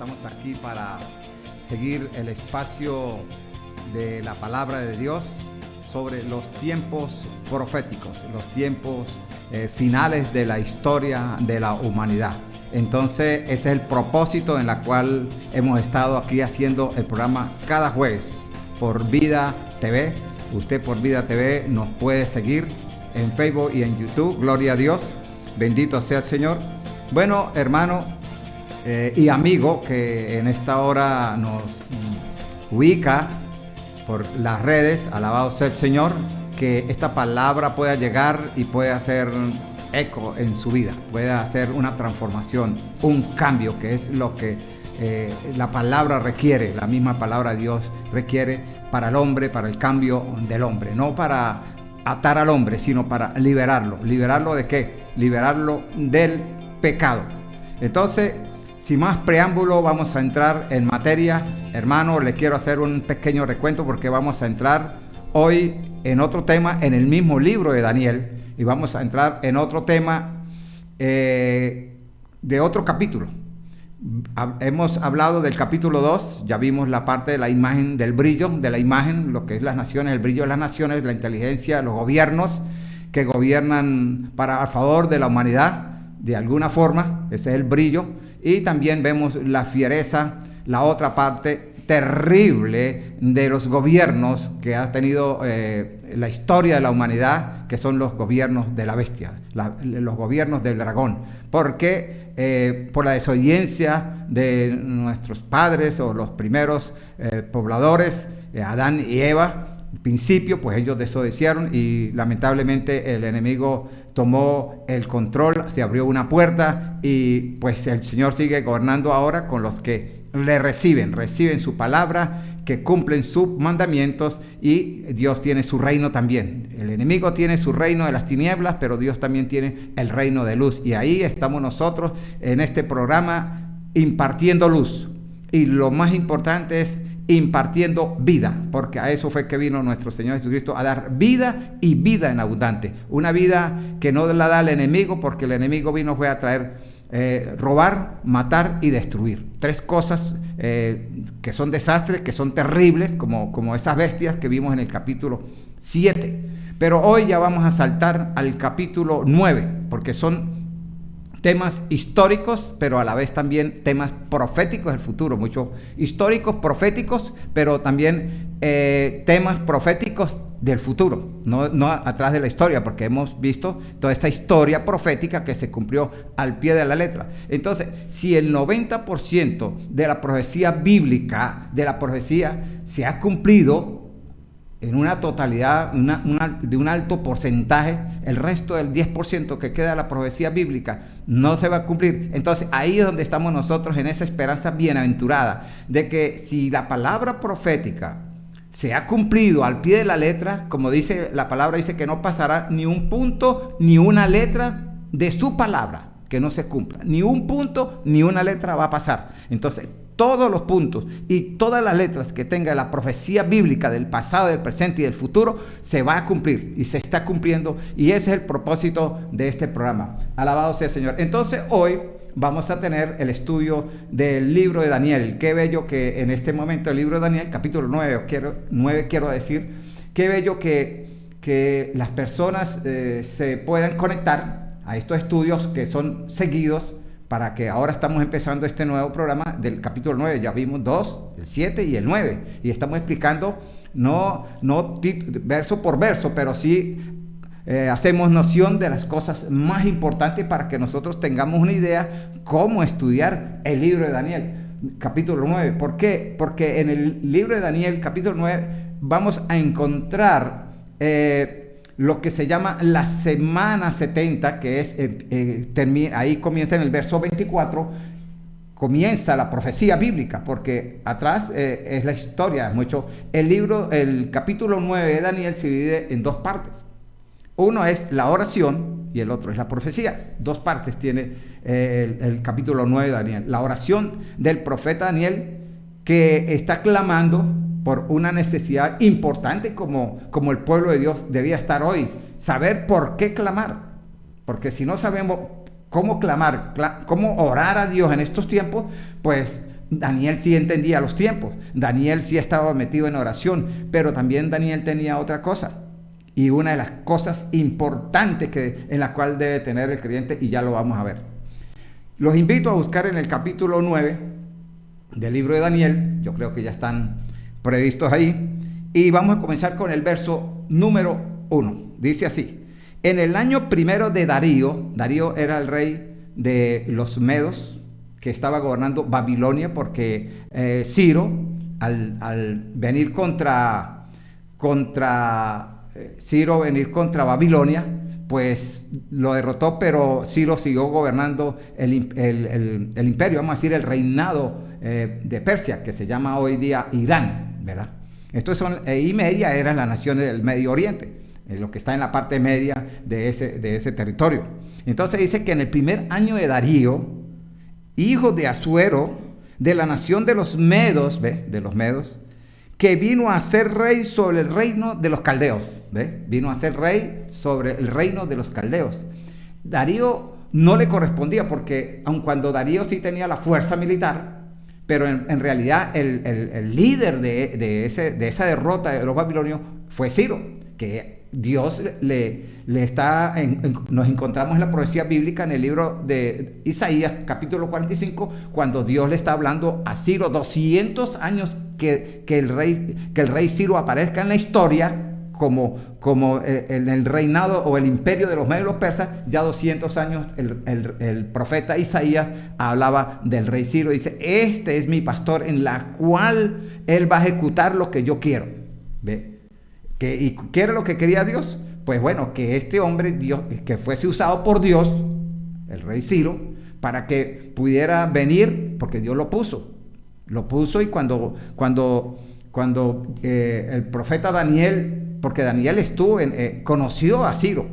estamos aquí para seguir el espacio de la palabra de Dios sobre los tiempos proféticos, los tiempos finales de la historia de la humanidad. Entonces ese es el propósito en la cual hemos estado aquí haciendo el programa cada jueves por Vida TV. Usted por Vida TV nos puede seguir en Facebook y en YouTube. Gloria a Dios, bendito sea el Señor. Bueno, hermano y amigo que en esta hora nos ubica por las redes, alabado sea el Señor, que esta palabra pueda llegar y pueda hacer eco en su vida, pueda hacer una transformación, un cambio, que es lo que la palabra requiere, la misma palabra de Dios requiere para el hombre, para el cambio del hombre, no para atar al hombre, sino para liberarlo. ¿Liberarlo de qué? Liberarlo del pecado. Entonces, sin más preámbulo, vamos a entrar en materia. Hermano, le quiero hacer un pequeño recuento porque vamos a entrar hoy en otro tema en el mismo libro de Daniel, y vamos a entrar en otro tema de otro capítulo. Hemos hablado del capítulo 2, ya vimos la parte de la imagen, del brillo de la imagen, lo que es las naciones, el brillo de las naciones, la inteligencia, los gobiernos que gobiernan a favor de la humanidad, de alguna forma, ese es el brillo. Y también vemos la fiereza, la otra parte terrible de los gobiernos que ha tenido la historia de la humanidad, que son los gobiernos de la bestia, los gobiernos del dragón. Porque por la desobediencia de nuestros padres o los primeros pobladores, Adán y Eva, al principio, pues ellos desobedecieron y lamentablemente el enemigo tomó el control, se abrió una puerta y pues el Señor sigue gobernando ahora con los que le reciben su palabra, que cumplen sus mandamientos, y Dios tiene su reino también. El enemigo tiene su reino de las tinieblas, pero Dios también tiene el reino de luz, y ahí estamos nosotros en este programa impartiendo luz, y lo más importante es impartiendo vida, porque a eso fue que vino nuestro Señor Jesucristo, a dar vida y vida en abundante, una vida que no la da el enemigo, porque el enemigo fue a traer robar, matar y destruir. Tres cosas que son desastres, que son terribles, como esas bestias que vimos en el capítulo 7. Pero hoy ya vamos a saltar al capítulo 9, porque son temas históricos, pero a la vez también temas proféticos del futuro, muchos históricos, proféticos, pero también temas proféticos del futuro, no atrás de la historia, porque hemos visto toda esta historia profética que se cumplió al pie de la letra. Entonces, si el 90% de la profecía bíblica, de la profecía, se ha cumplido en una totalidad, de un alto porcentaje, el resto del 10% que queda de la profecía bíblica no se va a cumplir. Entonces ahí es donde estamos nosotros, en esa esperanza bienaventurada de que si la palabra profética se ha cumplido al pie de la letra, como dice la palabra, dice que no pasará ni un punto ni una letra de su palabra que no se cumpla, ni un punto ni una letra va a pasar. Entonces todos los puntos y todas las letras que tenga la profecía bíblica del pasado, del presente y del futuro se va a cumplir, y se está cumpliendo, y ese es el propósito de este programa. Alabado sea el Señor. Entonces hoy vamos a tener el estudio del libro de Daniel. Qué bello que en este momento el libro de Daniel, capítulo 9, quiero decir, qué bello que las personas se puedan conectar a estos estudios que son seguidos, para que ahora estamos empezando este nuevo programa del capítulo 9, ya vimos 2, el 7 y el 9, y estamos explicando no verso por verso, pero sí hacemos noción de las cosas más importantes para que nosotros tengamos una idea cómo estudiar el libro de Daniel, capítulo 9. ¿Por qué? Porque en el libro de Daniel, capítulo 9, vamos a encontrar lo que se llama la semana 70, que es ahí comienza en el verso 24, comienza la profecía bíblica, porque atrás es la historia. El capítulo 9 de Daniel se divide en dos partes. Uno es la oración y el otro es la profecía. Dos partes tiene el capítulo 9 de Daniel. La oración del profeta Daniel, que está clamando por una necesidad importante como el pueblo de Dios debía estar hoy. Saber por qué clamar. Porque si no sabemos cómo clamar, cómo orar a Dios en estos tiempos, pues Daniel sí entendía los tiempos, Daniel sí estaba metido en oración, pero también Daniel tenía otra cosa. Y una de las cosas importantes en la cual debe tener el creyente, y ya lo vamos a ver. Los invito a buscar en el capítulo 9 del libro de Daniel, yo creo que ya están previstos ahí, y vamos a comenzar con el verso número 1. Dice así: en el año primero de Darío, Darío era el rey de los medos, que estaba gobernando Babilonia, porque Ciro, al venir contra Babilonia, pues lo derrotó, pero Ciro siguió gobernando el imperio, vamos a decir, el reinado de Persia, que se llama hoy día Irán, ¿verdad? Estos son, y Media eran las naciones del Medio Oriente, lo que está en la parte media de ese territorio. Entonces dice que en el primer año de Darío, hijo de Asuero, de la nación de los medos, de los medos, que vino a ser rey sobre el reino de los caldeos, vino a ser rey sobre el reino de los caldeos. Darío no le correspondía, porque aun cuando Darío sí tenía la fuerza militar, pero en realidad el líder de esa derrota de los babilonios fue Ciro, que Dios nos encontramos en la profecía bíblica en el libro de Isaías, capítulo 45, cuando Dios le está hablando a Ciro, 200 años que el rey Ciro aparezca en la historia como en el reinado o el imperio de los medios y los persas. Ya 200 años el profeta Isaías hablaba del rey Ciro. Dice: este es mi pastor, en la cual él va a ejecutar lo que yo quiero. ¿Ve? ¿Y qué era lo que quería Dios? Pues bueno, que este hombre, Dios, que fuese usado por Dios, el rey Ciro, para que pudiera venir, porque Dios lo puso. Y cuando el profeta Daniel, porque Daniel conoció a Ciro,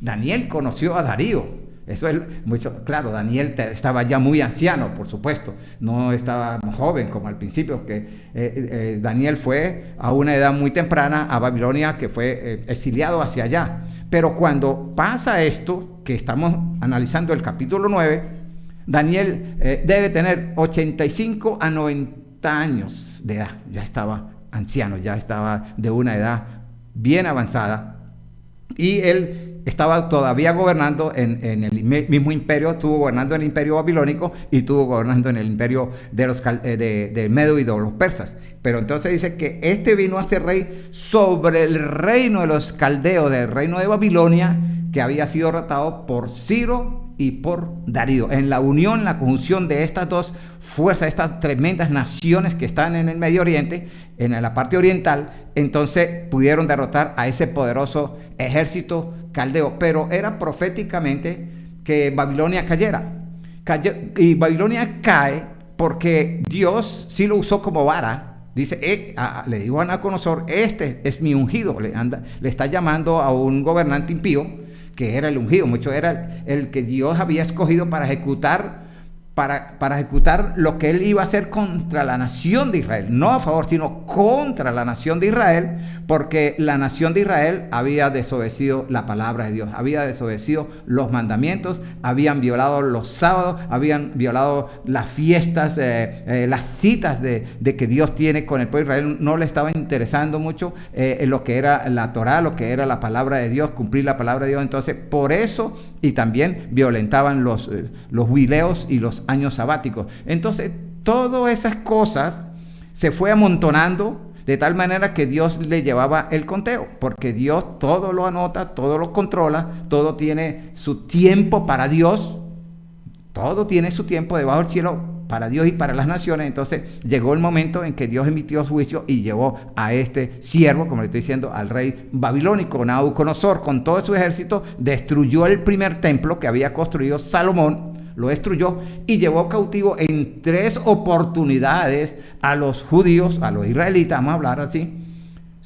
Daniel conoció a Darío. Eso es mucho, claro, Daniel estaba ya muy anciano, por supuesto, no estaba joven como al principio, que Daniel fue a una edad muy temprana a Babilonia, que fue exiliado hacia allá. Pero cuando pasa esto, que estamos analizando el capítulo 9, Daniel debe tener 85 a 90 años de edad, ya estaba anciano, ya estaba de una edad bien avanzada, y él estaba todavía gobernando en el mismo imperio. Estuvo gobernando en el imperio babilónico y estuvo gobernando en el imperio de Medo y de los persas. Pero entonces dice que este vino a ser rey sobre el reino de los caldeos, del reino de Babilonia, que había sido derrotado por Ciro y por Darío. En la unión, la conjunción de estas dos fuerzas, estas tremendas naciones que están en el Medio Oriente, en la parte oriental, entonces pudieron derrotar a ese poderoso ejército caldeo. Pero era proféticamente que Babilonia cayera. Y Babilonia cae porque Dios sí lo usó como vara. Dice, le digo a Nabucodonosor: este es mi ungido. Le está llamando a un gobernante impío, que era el ungido, mucho era el que Dios había escogido para ejecutar lo que él iba a hacer contra la nación de Israel, no a favor, sino contra la nación de Israel, porque la nación de Israel había desobedecido la palabra de Dios, había desobedecido los mandamientos, habían violado los sábados, habían violado las fiestas, las citas de que Dios tiene con el pueblo de Israel. No le estaba interesando mucho lo que era la Torá, lo que era la palabra de Dios, cumplir la palabra de Dios. Entonces, por eso, y también violentaban los jubileos y los años sabáticos. Entonces, todas esas cosas se fue amontonando de tal manera que Dios le llevaba el conteo, porque Dios todo lo anota, todo lo controla, todo tiene su tiempo para Dios, todo tiene su tiempo debajo del cielo para Dios y para las naciones. Entonces llegó el momento en que Dios emitió su juicio y llevó a este siervo, como le estoy diciendo, al rey babilónico Nabucodonosor, con todo su ejército, destruyó el primer templo que había construido Salomón, lo destruyó y llevó cautivo en 3 oportunidades a los judíos, a los israelitas, vamos a hablar así,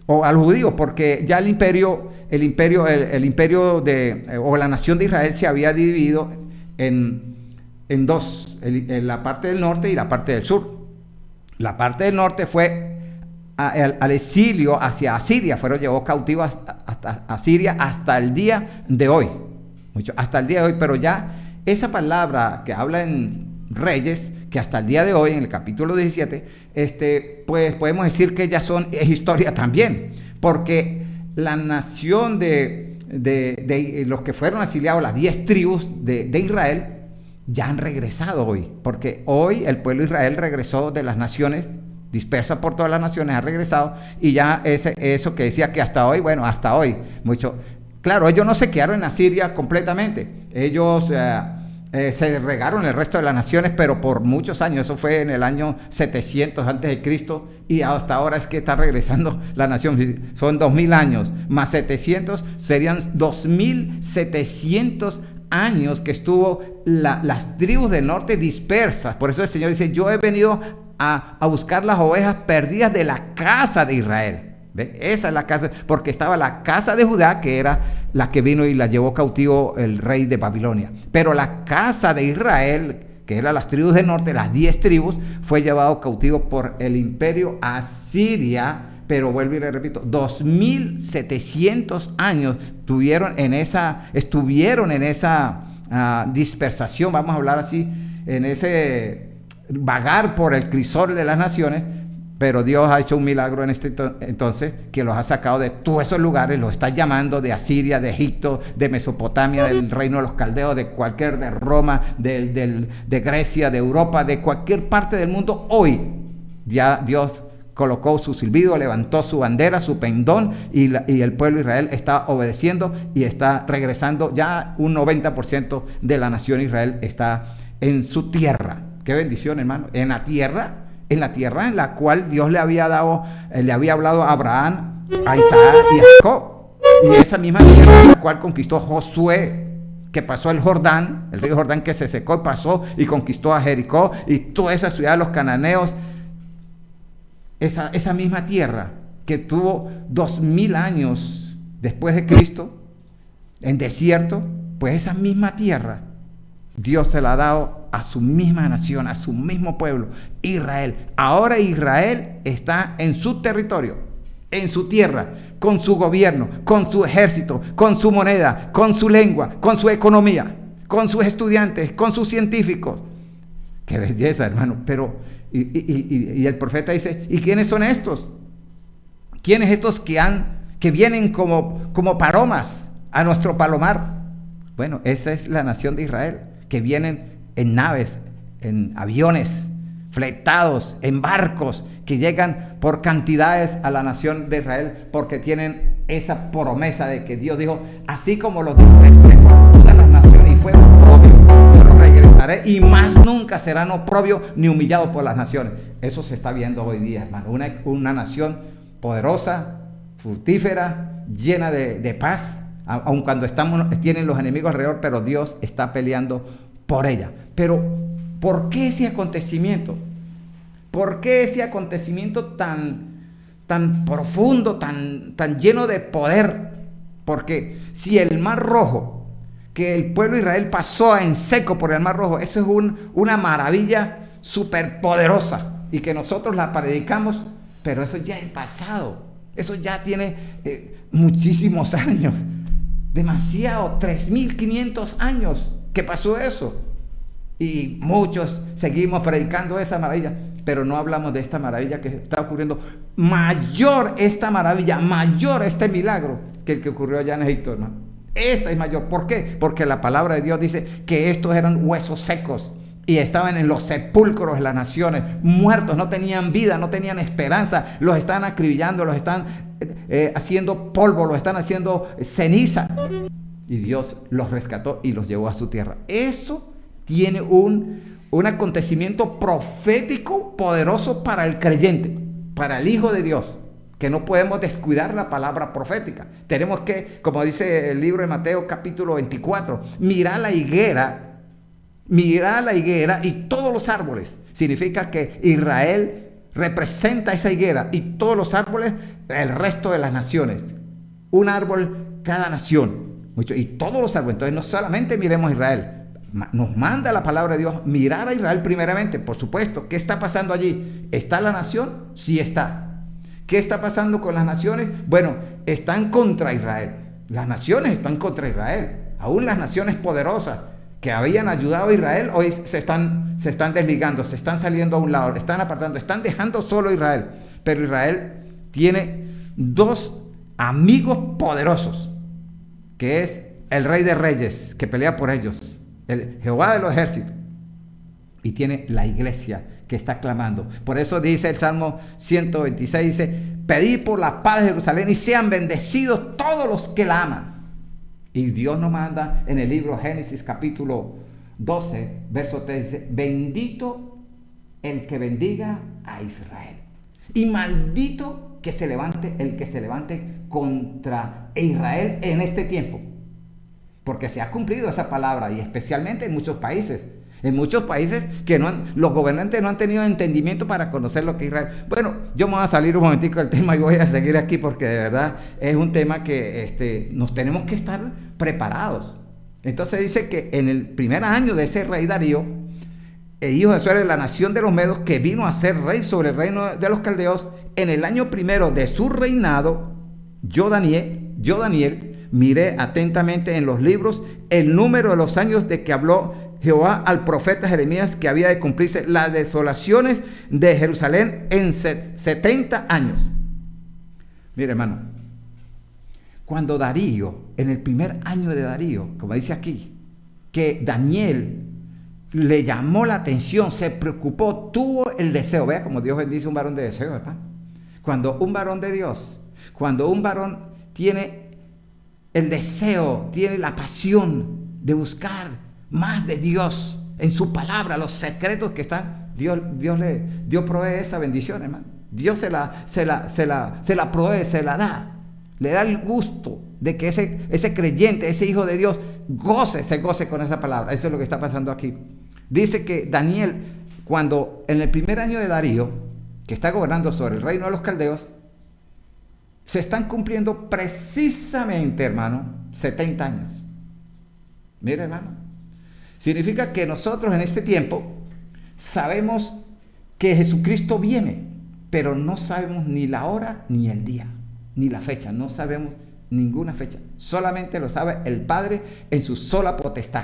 o a los judíos, porque ya el imperio o la nación de Israel se había dividido en dos, en la parte del norte y la parte del sur. La parte del norte fue al exilio hacia Asiria, llevó cautivos hasta Asiria hasta el día de hoy, hasta el día de hoy. Pero ya esa palabra que habla en Reyes, que hasta el día de hoy, en el capítulo 17, pues podemos decir que ya es historia también, porque la nación de los que fueron exiliados, las 10 tribus de Israel, ya han regresado hoy, porque hoy el pueblo de Israel regresó de las naciones, dispersa por todas las naciones, ha regresado, y ya eso que decía que hasta hoy, bueno, hasta hoy, claro, ellos no se quedaron en Asiria completamente, ellos se regaron el resto de las naciones, pero por muchos años, eso fue en el año 700 antes de Cristo, y hasta ahora es que está regresando la nación, son 2000 años, más 700, serían 2700 años que estuvo las tribus del norte dispersas. Por eso el Señor dice, yo he venido a buscar las ovejas perdidas de la casa de Israel. ¿Ve? Esa es la casa, porque estaba la casa de Judá, que era la que vino y la llevó cautivo el rey de Babilonia. Pero la casa de Israel, que eran las tribus del norte, las 10 tribus, fue llevado cautivo por el imperio Asiria. Pero vuelvo y le repito, 2700 años estuvieron en esa dispersación, vamos a hablar así, en ese vagar por el crisol de las naciones. Pero Dios ha hecho un milagro en entonces, que los ha sacado de todos esos lugares, los está llamando de Asiria, de Egipto, de Mesopotamia, del reino de los caldeos, de Roma, de Grecia, de Europa, de cualquier parte del mundo. Hoy ya Dios colocó su silbido, levantó su bandera, su pendón, y el pueblo de Israel está obedeciendo y está regresando. Ya un 90% de la nación de Israel está en su tierra. Qué bendición, hermano. En la tierra en la cual Dios le había hablado a Abraham, a Isaac y a Jacob. Y esa misma tierra en la cual conquistó Josué, que pasó el Jordán, el río Jordán que se secó y pasó y conquistó a Jericó y toda esa ciudad de los cananeos. Esa misma tierra que tuvo 2000 años después de Cristo en desierto, pues esa misma tierra Dios se la ha dado a su misma nación, a su mismo pueblo, Israel. Ahora Israel está en su territorio, en su tierra, con su gobierno, con su ejército, con su moneda, con su lengua, con su economía, con sus estudiantes, con sus científicos. Qué belleza, hermano. Pero y el profeta dice, ¿y quiénes son estos? ¿Quiénes estos que vienen como palomas a nuestro palomar? Bueno, esa es la nación de Israel, que vienen en naves, en aviones, fletados, en barcos, que llegan por cantidades a la nación de Israel, porque tienen esa promesa de que Dios dijo, así como los dispersé por todas las naciones y fue oprobio, yo los regresaré y más nunca serán oprobio ni humillados por las naciones. Eso se está viendo hoy día, hermano, una nación poderosa, fructífera, llena de paz, aun cuando tienen los enemigos alrededor, pero Dios está peleando por ella. Pero, ¿por qué ese acontecimiento? ¿Por qué ese acontecimiento tan profundo, tan lleno de poder? Porque si el Mar Rojo, que el pueblo de Israel pasó en seco por el Mar Rojo, eso es una maravilla súper poderosa, y que nosotros la predicamos, pero eso ya es pasado. Eso ya tiene muchísimos años. Demasiado, 3500 años que pasó eso. Y muchos seguimos predicando esa maravilla, pero no hablamos de esta maravilla que está ocurriendo. Mayor esta maravilla, mayor este milagro que el que ocurrió allá en Egipto, hermano. Esta es mayor. ¿Por qué? Porque la palabra de Dios dice que estos eran huesos secos y estaban en los sepulcros de las naciones, muertos, no tenían vida, no tenían esperanza, los están acribillando, los están haciendo polvo, los están haciendo ceniza. Y Dios los rescató y los llevó a su tierra. Eso tiene un acontecimiento profético poderoso para el creyente, para el Hijo de Dios, que no podemos descuidar la palabra profética. Tenemos que, como dice el libro de Mateo capítulo 24, mirar la higuera y todos los árboles. Significa que Israel representa esa higuera y todos los árboles, el resto de las naciones. Un árbol cada nación. Y todos los árboles. Entonces no solamente miremos a Israel, nos manda la palabra de Dios mirar a Israel primeramente, por supuesto. ¿Qué está pasando allí? ¿Está la nación? Sí está. ¿Qué está pasando con las naciones? Bueno, están contra Israel. Las naciones están contra Israel. Aún las naciones poderosas que habían ayudado a Israel, hoy se están desligando, se están saliendo a un lado, están apartando, están dejando solo a Israel. Pero Israel tiene dos amigos poderosos, que es el Rey de Reyes, que pelea por ellos, el Jehová de los ejércitos, y tiene la iglesia que está clamando. Por eso dice el Salmo 126, dice: pedid por la paz de Jerusalén y sean bendecidos todos los que la aman. Y Dios nos manda en el libro Génesis capítulo 12, verso 3, dice: bendito el que bendiga a Israel, y maldito que se levante el que se levante contra Israel en este tiempo. Porque se ha cumplido esa palabra, y especialmente en muchos países. En muchos países que los gobernantes no han tenido entendimiento para conocer lo que es Israel. Bueno, yo me voy a salir un momentico del tema y voy a seguir aquí, porque de verdad es un tema que nos tenemos que estar preparados. Entonces dice que en el primer año de ese rey Darío, el hijo de Suero de la nación de los Medos, que vino a ser rey sobre el reino de los caldeos, en el año primero de su reinado, yo Daniel, miré atentamente en los libros el número de los años de que habló Jehová al profeta Jeremías, que había de cumplirse las desolaciones de Jerusalén en 70 años. Mire, hermano, cuando Darío, en el primer año de Darío, como dice aquí, que Daniel le llamó la atención, se preocupó, tuvo el deseo. Vea como Dios bendice a un varón de deseo, ¿verdad? Cuando un varón de Dios, cuando un varón tiene el deseo, tiene la pasión de buscar más de Dios en su palabra, los secretos que están, Dios provee esa bendición, hermano. Dios se la provee, se la da, le da el gusto de que ese creyente, ese hijo de Dios, se goce con esa palabra. Eso es lo que está pasando aquí. Dice que Daniel, cuando en el primer año de Darío, que está gobernando sobre el reino de los caldeos, se están cumpliendo precisamente, hermano, 70 años. Mire, hermano, significa que nosotros en este tiempo sabemos que Jesucristo viene, pero no sabemos ni la hora, ni el día, ni la fecha. No sabemos ninguna fecha. Solamente lo sabe el Padre en su sola potestad.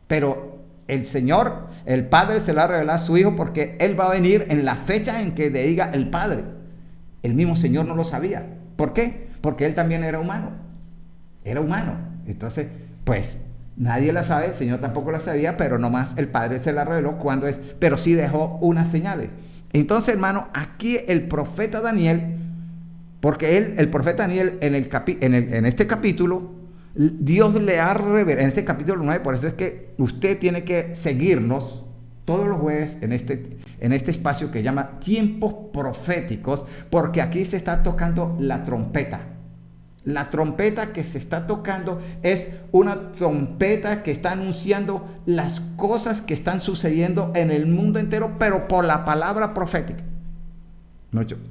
Pero el Señor, el Padre, se lo ha revelado a su Hijo, porque Él va a venir en la fecha en que le diga el Padre. El mismo Señor no lo sabía. ¿Por qué? Porque Él también era humano. Era humano. Entonces, pues, nadie la sabe, el Señor tampoco la sabía, pero nomás el Padre se la reveló cuando es, pero sí dejó unas señales. Entonces, hermano, aquí el profeta Daniel, porque el profeta Daniel en este capítulo, Dios le ha revelado, en este capítulo 9, por eso es que usted tiene que seguirnos todos los jueves en este espacio que llama Tiempos Proféticos, porque aquí se está tocando la trompeta. La trompeta que se está tocando es una trompeta que está anunciando las cosas que están sucediendo en el mundo entero, pero por la palabra profética.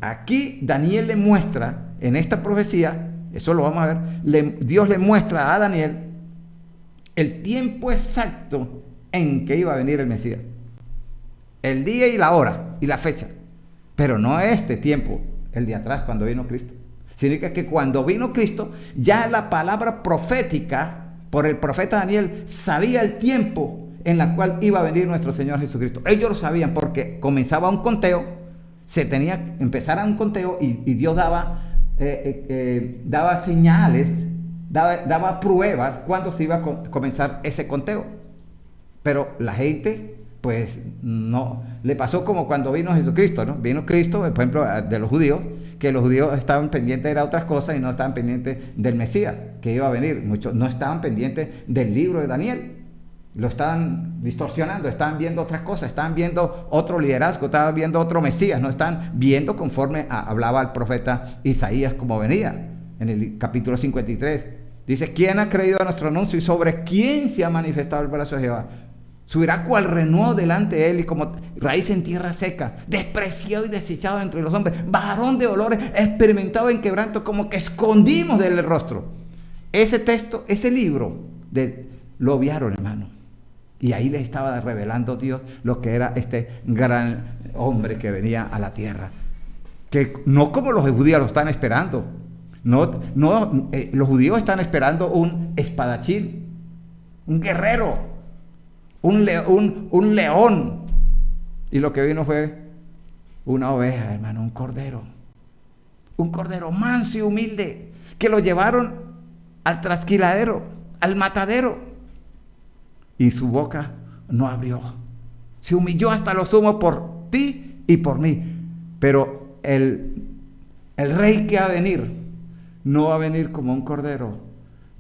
Aquí Daniel le muestra, en esta profecía, eso lo vamos a ver, Dios le muestra a Daniel el tiempo exacto en que iba a venir el Mesías. El día y la hora y la fecha. Pero no este tiempo, el de atrás, cuando vino Cristo. Significa que cuando vino Cristo, ya la palabra profética por el profeta Daniel sabía el tiempo en el cual iba a venir nuestro Señor Jesucristo. Ellos lo sabían porque comenzaba un conteo, empezara un conteo y Dios daba señales, daba pruebas cuando se iba a comenzar ese conteo. Pero la gente, pues no, le pasó como cuando vino Jesucristo, ¿no? Vino Cristo, por ejemplo, de los judíos, que los judíos estaban pendientes de otras cosas y no estaban pendientes del Mesías, que iba a venir. Muchos no estaban pendientes del libro de Daniel, lo estaban distorsionando, estaban viendo otras cosas, estaban viendo otro liderazgo, estaban viendo otro Mesías, no están viendo conforme hablaba el profeta Isaías como venía. En el capítulo 53 dice: ¿quién ha creído a nuestro anuncio y sobre quién se ha manifestado el brazo de Jehová? Subirá cual renuevo delante de él y como raíz en tierra seca, despreciado y desechado entre los hombres, varón de dolores, experimentado en quebranto, como que escondimos del rostro. Ese texto, ese libro, lo obviaron, hermano. Y ahí le estaba revelando Dios lo que era este gran hombre que venía a la tierra. Que no como los judíos lo están esperando. Los judíos están esperando un espadachín, un guerrero, un león. Y lo que vino fue una oveja, hermano, un cordero. Un cordero manso y humilde, que lo llevaron al trasquiladero, al matadero. Y su boca no abrió. Se humilló hasta lo sumo por ti y por mí. Pero el rey que va a venir, no va a venir como un cordero,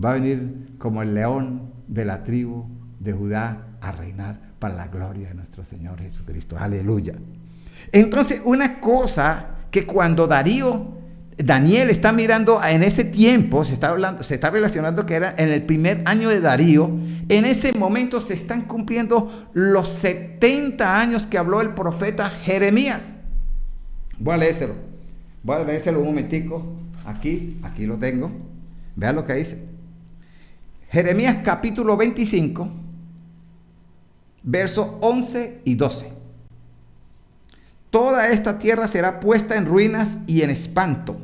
va a venir como el león de la tribu de Judá a reinar para la gloria de nuestro Señor Jesucristo. Aleluya. Entonces, una cosa que cuando Daniel está mirando en ese tiempo, se está relacionando que era en el primer año de Darío, en ese momento se están cumpliendo los 70 años que habló el profeta Jeremías. Voy a leérselo un momentico, aquí lo tengo, vean lo que dice. Jeremías capítulo 25, versos 11 y 12. Toda esta tierra será puesta en ruinas y en espanto.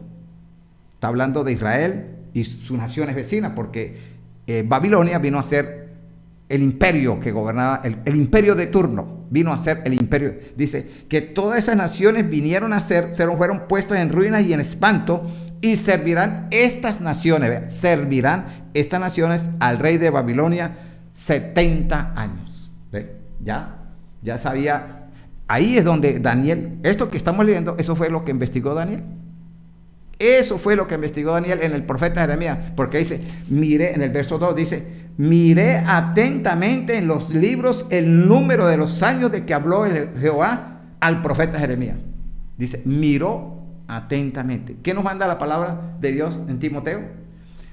Está hablando de Israel y sus naciones vecinas, porque Babilonia vino a ser el imperio que gobernaba, el imperio de turno, vino a ser el imperio. Dice que todas esas naciones fueron puestas en ruinas y en espanto, y servirán estas naciones al rey de Babilonia 70 años. ¿Ve? Ya sabía. Ahí es donde Daniel, esto que estamos leyendo, eso fue lo que investigó Daniel. Eso fue lo que investigó Daniel en el profeta Jeremías, porque dice, mire, en el verso 2 dice, miré atentamente en los libros el número de los años de que habló Jehová al profeta Jeremías. Dice, miró atentamente. ¿Qué nos manda la palabra de Dios en Timoteo?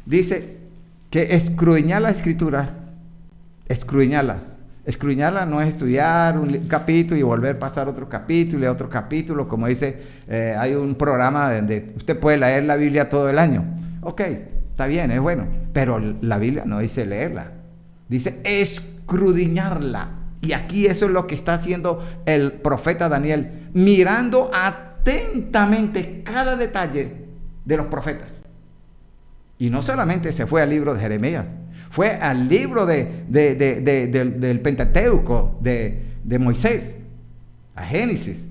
Dice que escudriñar las escrituras, escudriñarlas. Escudriñarla no es estudiar un capítulo y volver a pasar otro capítulo y otro capítulo, como dice, hay un programa donde usted puede leer la Biblia todo el año. Ok, está bien, es bueno, pero la Biblia no dice leerla, dice escudriñarla. Y aquí eso es lo que está haciendo el profeta Daniel, mirando atentamente cada detalle de los profetas. Y no solamente se fue al libro de Jeremías, fue al libro del Pentateuco de Moisés, a Génesis.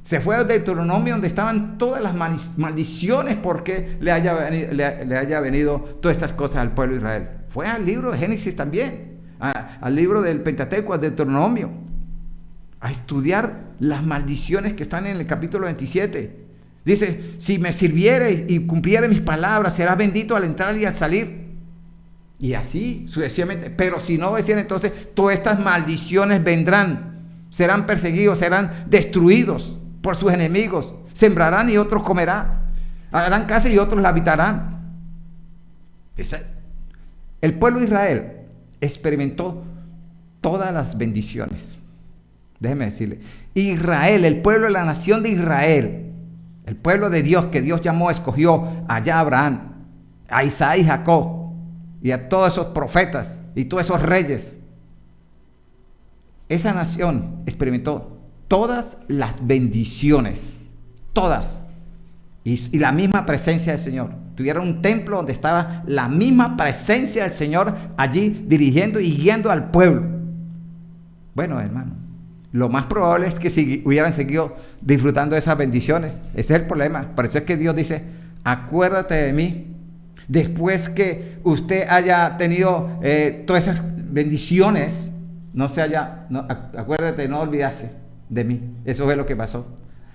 Se fue a Deuteronomio, donde estaban todas las maldiciones porque le haya venido todas estas cosas al pueblo de Israel. Fue al libro de Génesis también, al libro del Pentateuco, a Deuteronomio, a estudiar las maldiciones que están en el capítulo 27. Dice, si me sirviere y cumpliere mis palabras, será bendito al entrar y al salir. Y así sucesivamente. Pero si no obedecieren, entonces todas estas maldiciones vendrán, serán perseguidos, serán destruidos por sus enemigos. Sembrarán y otros comerán, harán casa y otros la habitarán. El pueblo de Israel experimentó todas las bendiciones. Déjeme decirle, Israel, el pueblo de la nación de Israel, el pueblo de Dios que Dios llamó, escogió allá a Abraham, a Isaac y Jacob, y a todos esos profetas y todos esos reyes. Esa nación experimentó todas las bendiciones, todas, y la misma presencia del Señor. Tuvieron un templo donde estaba la misma presencia del Señor allí dirigiendo y guiando al pueblo. Bueno, hermano, lo más probable es que hubieran seguido disfrutando de esas bendiciones. Ese es el problema. Por eso es que Dios dice, acuérdate de mí. Después que usted haya tenido todas esas bendiciones, acuérdate, no olvidarse de mí. Eso fue lo que pasó.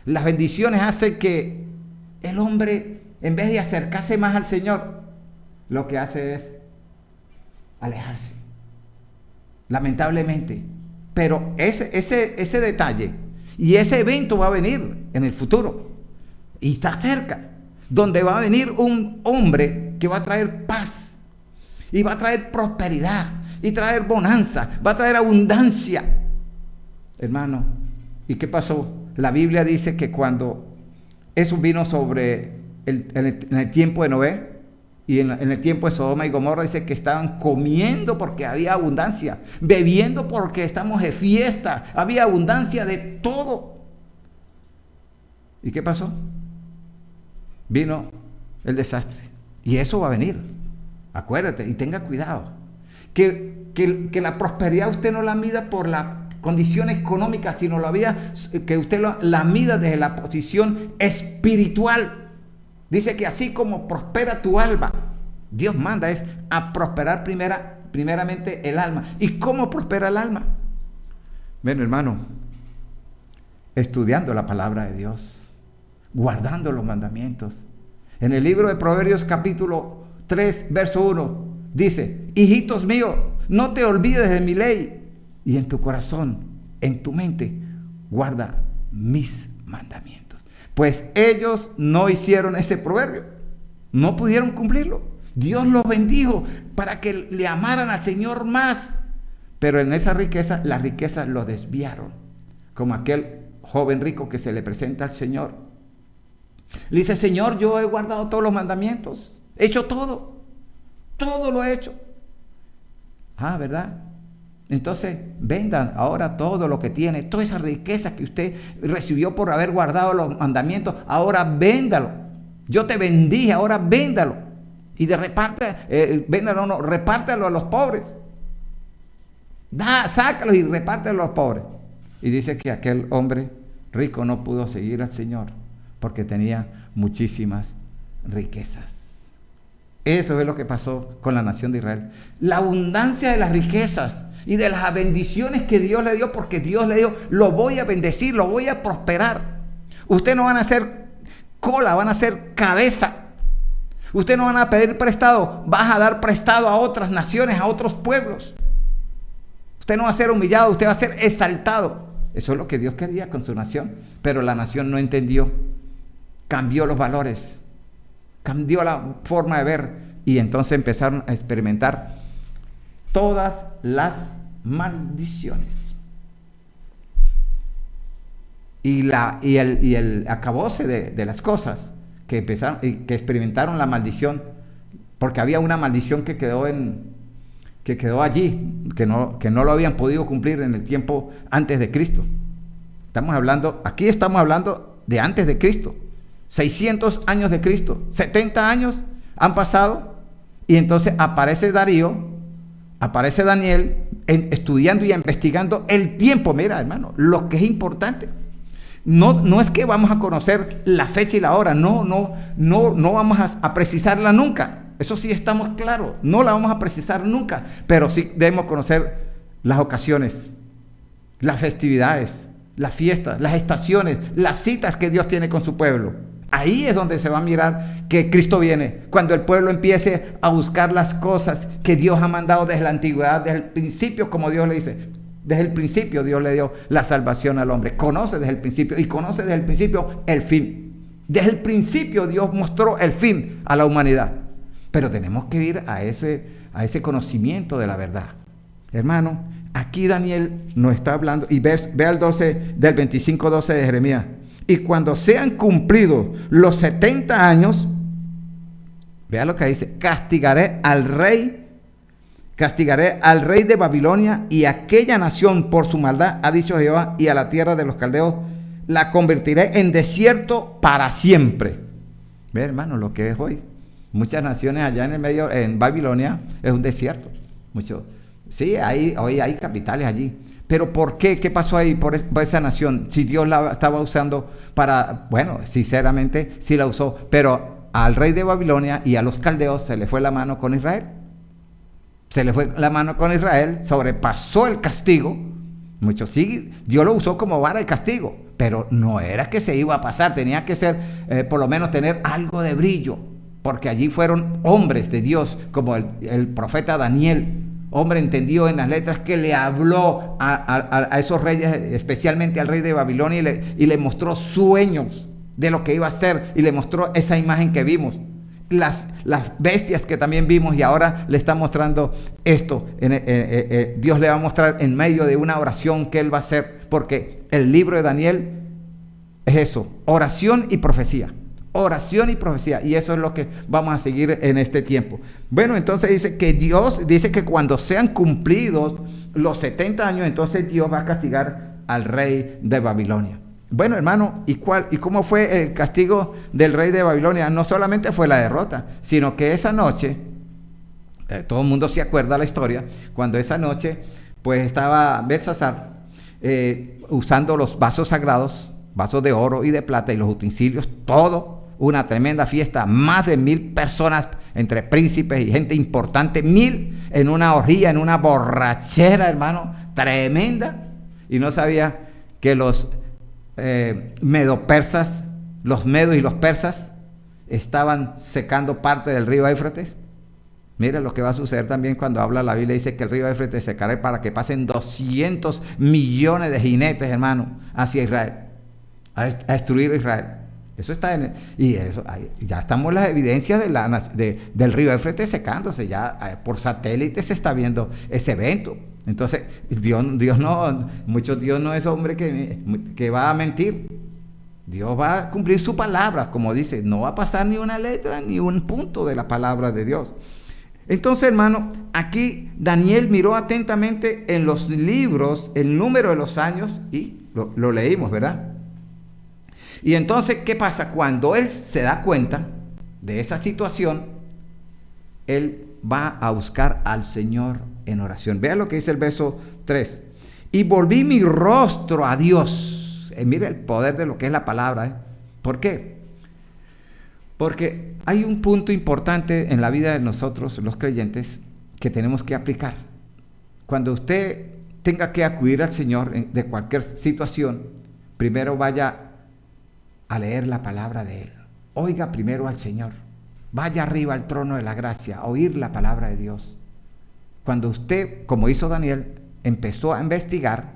Las bendiciones hacen que el hombre, en vez de acercarse más al Señor, lo que hace es alejarse. Lamentablemente. Pero ese detalle y ese evento va a venir en el futuro. Y está cerca. Donde va a venir un hombre que va a traer paz. Y va a traer prosperidad. Y traer bonanza. Va a traer abundancia. Hermano, ¿y qué pasó? La Biblia dice que cuando eso vino sobre en el tiempo de Noé y en el tiempo de Sodoma y Gomorra, dice que estaban comiendo porque había abundancia, bebiendo porque estamos de fiesta, había abundancia de todo. ¿Y qué pasó? Vino el desastre. Y eso va a venir. Acuérdate y tenga cuidado. Que que la prosperidad usted no la mida por la condición económica, sino que usted la mida desde la posición espiritual. Dice que así como prospera tu alma, Dios manda es a prosperar primeramente el alma. ¿Y cómo prospera el alma? Bueno, hermano, estudiando la palabra de Dios, guardando los mandamientos. En el libro de Proverbios capítulo 3, verso 1, dice: hijitos míos, no te olvides de mi ley, y en tu corazón, en tu mente, guarda mis mandamientos. Pues ellos no hicieron ese proverbio, no pudieron cumplirlo. Dios los bendijo para que le amaran al Señor más, pero en esa riqueza, las riquezas los desviaron, como aquel joven rico que se le presenta al Señor. Le dice: Señor, yo he guardado todos los mandamientos, he hecho todo lo he hecho. Ah, ¿verdad? Entonces vendan ahora todo lo que tiene, toda esa riqueza que usted recibió por haber guardado los mandamientos, ahora véndalo. Yo te bendije, ahora véndalo. Y repártelo a los pobres. Sácalo y repártelo a los pobres. Y dice que aquel hombre rico no pudo seguir al Señor porque tenía muchísimas riquezas. Eso es lo que pasó con la nación de Israel. La abundancia de las riquezas y de las bendiciones que Dios le dio, porque Dios le dijo: lo voy a bendecir, lo voy a prosperar. Ustedes no van a hacer cola, van a hacer cabeza. Ustedes no van a pedir prestado, vas a dar prestado a otras naciones, a otros pueblos. Usted no va a ser humillado, usted va a ser exaltado. Eso es lo que Dios quería con su nación, pero la nación no entendió, cambió los valores, cambió la forma de ver, y entonces empezaron a experimentar todas las maldiciones. Y el acabose de las cosas que empezaron, que experimentaron la maldición, porque había una maldición que quedó allí, que no lo habían podido cumplir en el tiempo antes de Cristo. Aquí estamos hablando de antes de Cristo. 600 años de Cristo, 70 años han pasado, y entonces aparece Darío, aparece Daniel, estudiando y investigando el tiempo. Mira, hermano, lo que es importante, no es que vamos a conocer la fecha y la hora, no vamos a precisarla nunca. Eso sí estamos claros, no la vamos a precisar nunca, pero sí debemos conocer las ocasiones, las festividades, las fiestas, las estaciones, las citas que Dios tiene con su pueblo. Ahí es donde se va a mirar que Cristo viene, cuando el pueblo empiece a buscar las cosas que Dios ha mandado desde la antigüedad, desde el principio, como Dios le dice. Desde el principio Dios le dio la salvación al hombre. Conoce desde el principio, y conoce desde el principio el fin. Desde el principio Dios mostró el fin a la humanidad. Pero tenemos que ir a ese conocimiento de la verdad. Hermano, aquí Daniel nos está hablando, y ve al 12, del 25-12 de Jeremías. Y cuando sean cumplidos los 70 años, vea lo que dice: castigaré al rey de Babilonia y aquella nación por su maldad, ha dicho Jehová, y a la tierra de los caldeos la convertiré en desierto para siempre. Ve, hermano, lo que es hoy. Muchas naciones allá en Babilonia es un desierto. Sí, hoy hay capitales allí. Pero ¿por qué? ¿Qué pasó ahí por esa nación? Si Dios la estaba usando sinceramente sí la usó, pero al rey de Babilonia y a los caldeos se le fue la mano con Israel. Sobrepasó el castigo. Sí, Dios lo usó como vara de castigo, pero no era que se iba a pasar, tenía que ser, por lo menos tener algo de brillo, porque allí fueron hombres de Dios, como el profeta Daniel, hombre entendido en las letras, que le habló a esos reyes, especialmente al rey de Babilonia, y le mostró sueños de lo que iba a hacer, y le mostró esa imagen que vimos, las bestias que también vimos, y ahora le está mostrando esto. Dios le va a mostrar en medio de una oración que él va a hacer, porque el libro de Daniel es eso: oración y profecía. Oración y profecía, y eso es lo que vamos a seguir en este tiempo. Bueno, entonces dice que Dios dice que cuando sean cumplidos los 70 años, entonces Dios va a castigar al rey de Babilonia. Bueno, hermano, ¿y cómo fue el castigo del rey de Babilonia? No solamente fue la derrota, sino que esa noche todo el mundo se acuerda la historia, cuando esa noche pues estaba Belsasar usando los vasos sagrados, vasos de oro y de plata y los utensilios, todo, una tremenda fiesta, más de 1000 personas, entre príncipes y gente importante, 1000 en una orgía, en una borrachera, hermano, tremenda, y no sabía que los medo-persas, los medos y los persas, estaban secando parte del río Éufrates. Mira lo que va a suceder también cuando habla la Biblia, dice que el río Éufrates secará para que pasen 200 millones de jinetes, hermano, hacia Israel, a destruir Israel. Eso está y eso, ya estamos las evidencias del río Éufrates secándose, ya por satélite se está viendo ese evento. Entonces, Dios no es hombre que va a mentir. Dios va a cumplir su palabra, como dice, no va a pasar ni una letra ni un punto de la palabra de Dios. Entonces, hermano, aquí Daniel miró atentamente en los libros el número de los años y lo leímos, ¿verdad? Y entonces, ¿qué pasa? Cuando él se da cuenta de esa situación, él va a buscar al Señor en oración. Vean lo que dice el verso 3. Y volví mi rostro a Dios. Mire el poder de lo que es la palabra. ¿Por qué? Porque hay un punto importante en la vida de nosotros, los creyentes, que tenemos que aplicar. Cuando usted tenga que acudir al Señor de cualquier situación, primero vaya a leer la palabra de Él. Oiga primero al Señor. Vaya arriba al trono de la gracia, a oír la palabra de Dios. Cuando usted, como hizo Daniel, empezó a investigar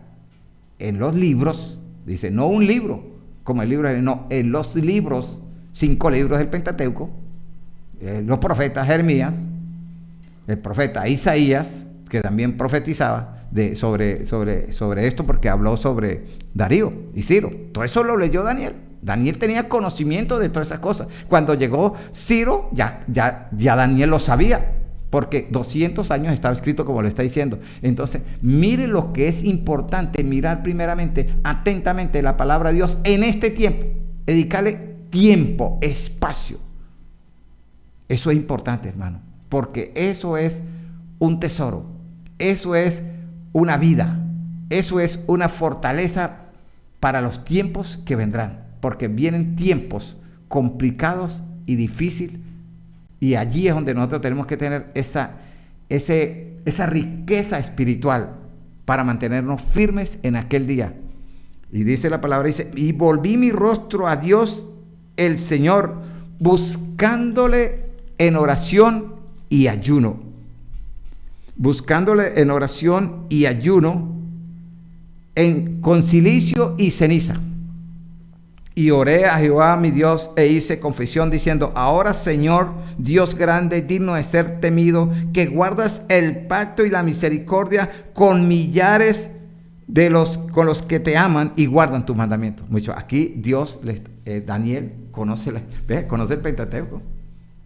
en los libros, dice, no un libro, como el libro, no, en los libros, 5 libros del Pentateuco, los profetas Jeremías, el profeta Isaías, que también profetizaba sobre esto, porque habló sobre Darío y Ciro. Todo eso lo leyó Daniel. Daniel tenía conocimiento de todas esas cosas. Cuando llegó Ciro, ya Daniel lo sabía, porque 200 años estaba escrito como lo está diciendo. Entonces, mire lo que es importante, mirar primeramente, atentamente la palabra de Dios en este tiempo, dedicarle tiempo, espacio. Eso es importante, hermano, porque eso es un tesoro, eso es una vida, eso es una fortaleza para los tiempos que vendrán. Porque vienen tiempos complicados y difíciles, y allí es donde nosotros tenemos que tener esa riqueza espiritual para mantenernos firmes en aquel día. Y dice la palabra, dice, y volví mi rostro a Dios el Señor, buscándole en oración y ayuno. Buscándole en oración y ayuno, con cilicio y ceniza. Y oré a Jehová mi Dios e hice confesión diciendo, ahora Señor, Dios grande, digno de ser temido, que guardas el pacto y la misericordia con millares con los que te aman y guardan tus mandamientos. Mucho. Aquí Dios, Daniel, conoce el Pentateuco.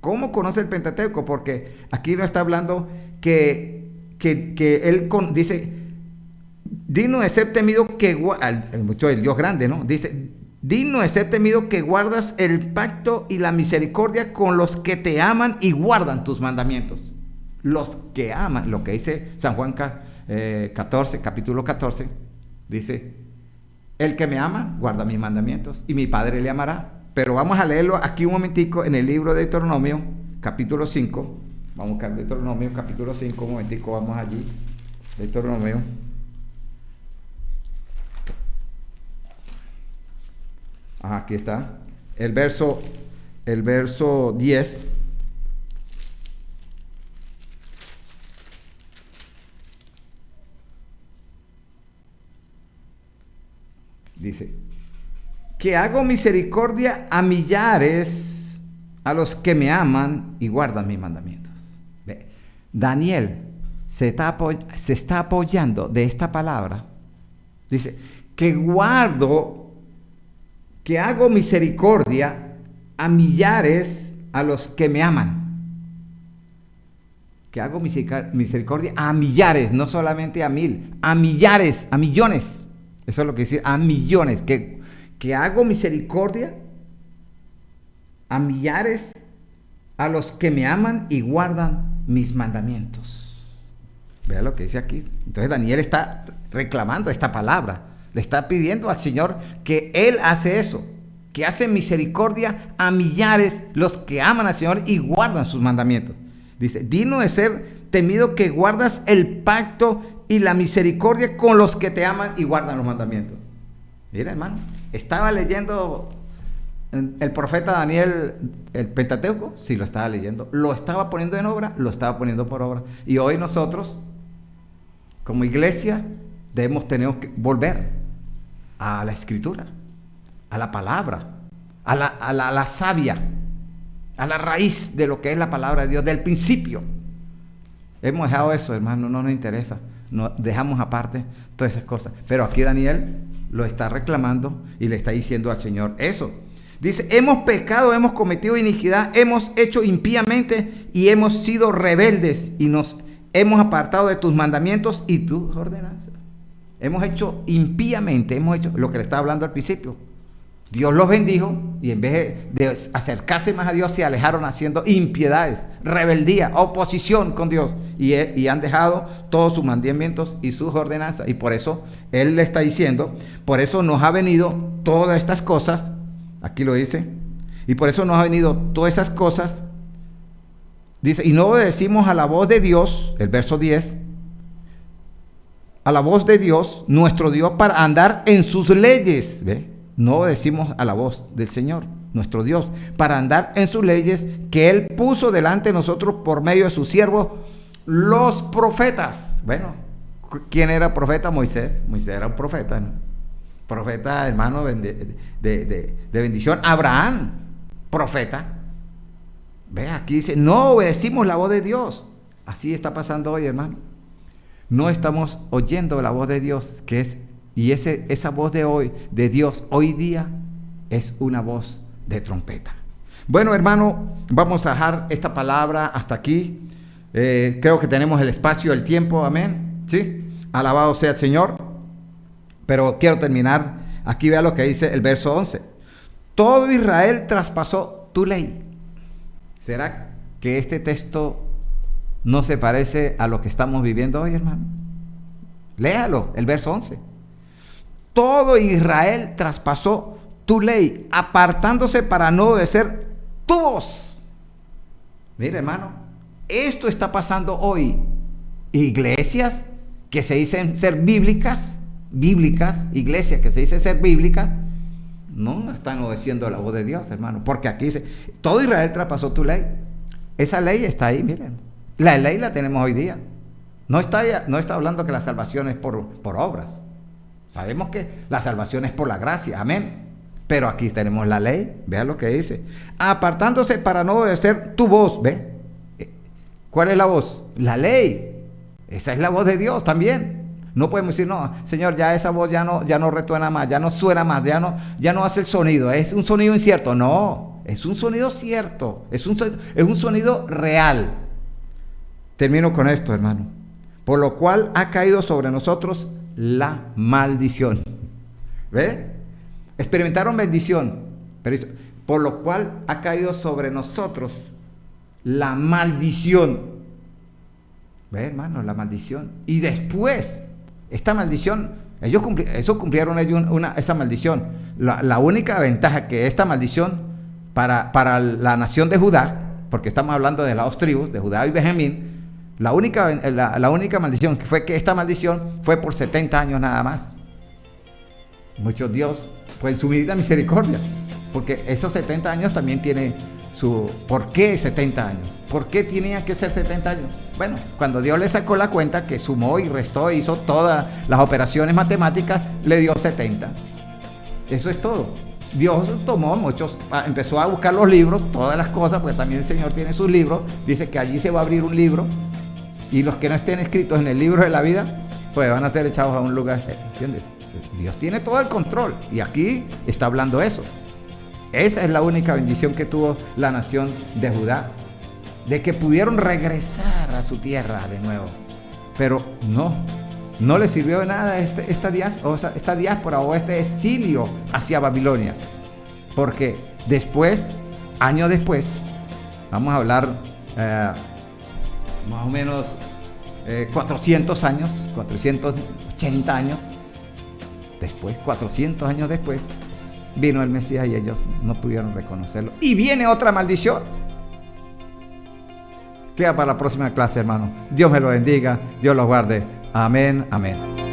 ¿Cómo conoce el Pentateuco? Porque aquí lo está hablando que él dice, digno de ser temido, mucho el Dios grande, ¿no? Dice, digno de ser temido, que guardas el pacto y la misericordia con los que te aman y guardan tus mandamientos. Los que aman, lo que dice San Juan 14, capítulo 14, dice, el que me ama, guarda mis mandamientos, y mi Padre le amará. Pero vamos a leerlo aquí un momentico en el libro de Deuteronomio, capítulo 5. Vamos a buscar Deuteronomio, capítulo 5, un momentico, vamos allí. Deuteronomio. Aquí está, el verso 10. Dice, que hago misericordia a millares a los que me aman y guardan mis mandamientos. Daniel se está apoyando de esta palabra. Dice, que hago misericordia a millares a los que me aman. Que hago misericordia a millares, no solamente a 1000, a millares, a millones. Eso es lo que dice, a millones. Que hago misericordia a millares a los que me aman y guardan mis mandamientos. Vea lo que dice aquí. Entonces Daniel está reclamando esta palabra. Le está pidiendo al Señor que Él hace eso, que hace misericordia a millares los que aman al Señor y guardan sus mandamientos. Dice, digno de ser temido que guardas el pacto y la misericordia con los que te aman y guardan los mandamientos. Mira, hermano, estaba leyendo el profeta Daniel el Pentateuco, sí lo estaba leyendo, lo estaba poniendo en obra, lo estaba poniendo por obra. Y hoy nosotros, como iglesia, tenemos que volver a la Escritura, a la palabra, a la savia, a la raíz de lo que es la palabra de Dios, del principio. Hemos dejado eso, hermano, no nos interesa, dejamos aparte todas esas cosas. Pero aquí Daniel lo está reclamando y le está diciendo al Señor eso. Dice, hemos pecado, hemos cometido iniquidad, hemos hecho impíamente y hemos sido rebeldes y nos hemos apartado de tus mandamientos y tus ordenanzas. Hemos hecho impíamente, hemos hecho lo que le estaba hablando al principio. Dios los bendijo y en vez de acercarse más a Dios se alejaron haciendo impiedades, rebeldía, oposición con Dios y han dejado todos sus mandamientos y sus ordenanzas. Y por eso Él le está diciendo, por eso nos ha venido todas estas cosas, aquí lo dice, y por eso nos ha venido todas esas cosas. Dice, y no obedecimos a la voz de Dios, el verso 10, a la voz de Dios, nuestro Dios, para andar en sus leyes. ¿Ve? No obedecimos a la voz del Señor, nuestro Dios, para andar en sus leyes que Él puso delante de nosotros por medio de sus siervos, los profetas. Bueno, ¿quién era profeta? Moisés. Moisés era un profeta, ¿no? Profeta, hermano, de bendición. Abraham, profeta. Ve, aquí dice, no obedecimos la voz de Dios. Así está pasando hoy, hermano. No estamos oyendo la voz de Dios, que es, y esa voz de hoy, de Dios, hoy día, es una voz de trompeta. Bueno, hermano, vamos a dejar esta palabra hasta aquí. Creo que tenemos el espacio, el tiempo, amén. ¿Sí? Alabado sea el Señor. Pero quiero terminar, aquí vea lo que dice el verso 11. Todo Israel traspasó tu ley. ¿Será que este texto no se parece a lo que estamos viviendo hoy, hermano? Léalo, el verso 11. Todo Israel traspasó tu ley, apartándose para no obedecer tu voz. Mira, hermano, esto está pasando hoy. Iglesias que se dicen ser bíblicas, iglesias que se dicen ser bíblicas, no están obedeciendo la voz de Dios, hermano, porque aquí dice, todo Israel traspasó tu ley. Esa ley está ahí, miren, la ley la tenemos hoy día. No está hablando que la salvación es por obras. Sabemos que la salvación es por la gracia, amén, pero aquí tenemos la ley. Vean lo que dice, apartándose para no obedecer tu voz. ¿Ve? ¿Cuál es la voz? La ley. Esa es la voz de Dios también. No podemos decir, no, Señor, ya esa voz ya no resuena más, ya no suena más, ya no hace el sonido, es un sonido incierto. No, es un sonido cierto, es un sonido real. Termino con esto, hermano. Por lo cual ha caído sobre nosotros la maldición. ¿Ve? Experimentaron bendición, pero por lo cual ha caído sobre nosotros la maldición. ¿Ve, hermano? La maldición. Y después, esta maldición, ellos cumplieron esa maldición. La única ventaja que esta maldición para la nación de Judá, porque estamos hablando de las dos tribus, de Judá y Benjamín, la única maldición que fue que esta maldición fue por 70 años nada más. Mucho Dios fue en su infinita misericordia, porque esos 70 años también tiene su... ¿Por qué 70 años? ¿Por qué tenían que ser 70 años? Bueno, cuando Dios le sacó la cuenta, que sumó y restó, hizo todas las operaciones matemáticas, le dio 70. Eso es todo. Dios empezó a buscar los libros, todas las cosas, porque también el Señor tiene sus libros. Dice que allí se va a abrir un libro, y los que no estén escritos en el libro de la vida, pues van a ser echados a un lugar. ¿Entiendes? Dios tiene todo el control, y aquí está hablando eso. Esa es la única bendición que tuvo la nación de Judá, de que pudieron regresar a su tierra de nuevo. Pero no les sirvió de nada esta diáspora o este exilio hacia Babilonia, porque después, años después, vamos a hablar más o menos 400 años, 480 años después, 400 años después, vino el Mesías y ellos no pudieron reconocerlo. Y viene otra maldición. Queda para la próxima clase, hermano. Dios me lo bendiga, Dios los guarde. Amén, amén.